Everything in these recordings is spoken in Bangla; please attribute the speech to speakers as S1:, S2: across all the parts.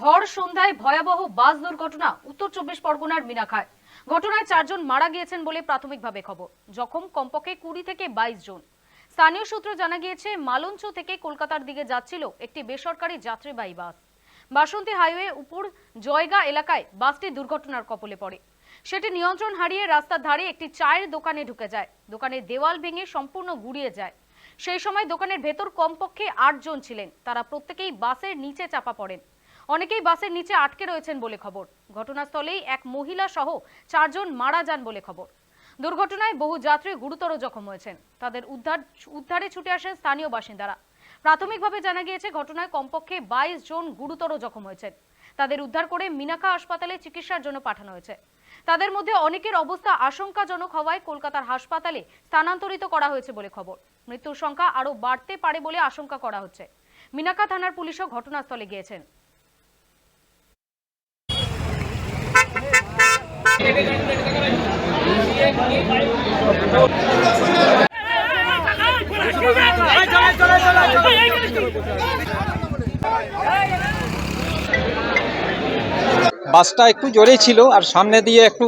S1: ভর সন্ধ্যায় ভয়াবহ বাস দুর্ঘটনা উত্তর 24 পরগনার মিনাখায়। ঘটনায় 4 জন মারা গিয়েছেন বলে প্রাথমিকভাবে খবর। জখম কমপক্ষে 20 থেকে 22 জন। স্থানীয় সূত্রে জানা গিয়েছে, মালঞ্চ থেকে কলকাতার দিকে যাচ্ছিল একটি বেসরকারি যাত্রীবাহী বাস। বাসন্তী হাইওয়ে উপর জয়গা এলাকায় বাসটি দুর্ঘটনার কবলে পড়ে। সেটি নিয়ন্ত্রণ হারিয়ে রাস্তার ধারে একটি চায়ের দোকানে ঢুকে যায়। দোকানের দেওয়াল ভেঙে সম্পূর্ণ গুড়িয়ে যায়। সেই সময় দোকানের ভেতর কমপক্ষে 8 জন ছিলেন। তারা প্রত্যেকেই বাসের নিচে চাপা পড়েন। অনেকেই বাসের নিচে আটকে রয়েছেন বলে খবর। ঘটনাস্থলেই এক মহিলা সহ 4 জন মারা যান বলে খবর। দুর্ঘটনায় বহু যাত্রী গুরুতর জখম হয়েছেন। তাদের উদ্ধারে ছুটে আসেন স্থানীয় বাসিন্দারা। প্রাথমিকভাবে জানা গিয়েছে, ঘটনায় কমপক্ষে 22 জন গুরুতর জখম হয়েছেন। তাদের উদ্ধার করে মিনাখা হাসপাতালে চিকিৎসার জন্য পাঠানো হয়েছে। তাদের মধ্যে অনেকের অবস্থা আশঙ্কাজনক হওয়ায় কলকাতার হাসপাতালে স্থানান্তরিত করা হয়েছে বলে খবর। মৃত্যুর সংখ্যা আরও বাড়তে পারে বলে আশঙ্কা করা হচ্ছে। মিনাখা থানার পুলিশও ঘটনাস্থলে গিয়েছেন।
S2: বাসটা একটু জোরে ছিল আর সামনে দিয়ে একটু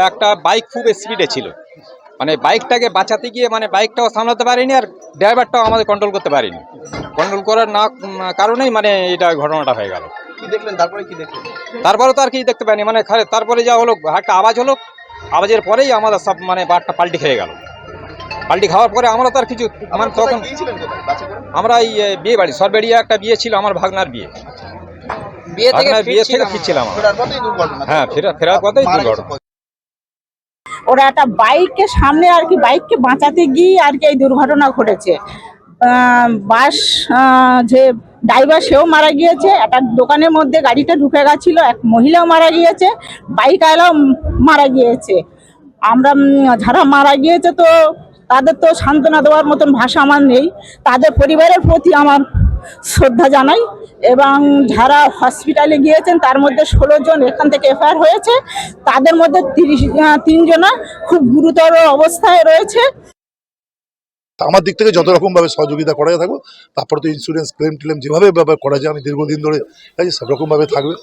S2: একটা বাইক খুব স্পিডে ছিল। মানে বাইকটাকে বাঁচাতে গিয়ে বাইকটাও সামলাতে পারিনি আর ড্রাইভারটাও আমাদের কন্ট্রোল করতে পারিনি। কন্ট্রোল করার না কারণেই এটা ঘটনাটা হয়ে গেল।
S3: কি দেখলেন? তারপরে কি দেখলেন?
S2: তারপরে তো আর কি দেখতে পাইনি। তারপরে যা হলো, একটা আওয়াজ হলো, আওয়াজের পরেই আমাদের সব বাসটা পাল্টি খেয়ে গেল। পাল্টি খাওয়ার পরে আমরা তো আর কিছু তখন আমরা এই বিয়ে বাড়ি সরবেড়িয়া একটা বিয়ে ছিল, আমার ভাগনার বিয়ে বিয়ে থেকে ফিরছিলাম। হ্যাঁ, ফেরার পথেই দুর্ঘটনা।
S4: ওরা একটা বাইকের সামনে আর কি বাইককে বাঁচাতে গিয়ে আর কি এই দুর্ঘটনা ঘটেছে। বাস যে ড্রাইভার সেও মারা গিয়েছে। একটা দোকানের মধ্যে গাড়িটা ঢুকে গেছিল, এক মহিলাও মারা গিয়েছে, বাইক আলাও মারা গিয়েছে। আমরা যারা মারা গিয়েছে তো তাদের তো সান্ত্বনা দেওয়ার মতন ভাষা আমার নেই। তাদের পরিবারের প্রতি আমার শ্রদ্ধা জানাই। এবং যারা হসপিটালে গিয়েছেন তার মধ্যে 16 জন এখান থেকে এফআইআর হয়েছে। তাদের মধ্যে 3 জনা খুব গুরুতর অবস্থায় রয়েছে।
S5: আমার দিক থেকে যত রকম ভাবে সহযোগিতা করা থাকবো। তারপরে তো ইন্স্যুরেন্স ক্লেম যেভাবে করা যায়, আমি দীর্ঘদিন ধরে সব রকম ভাবে থাকবে।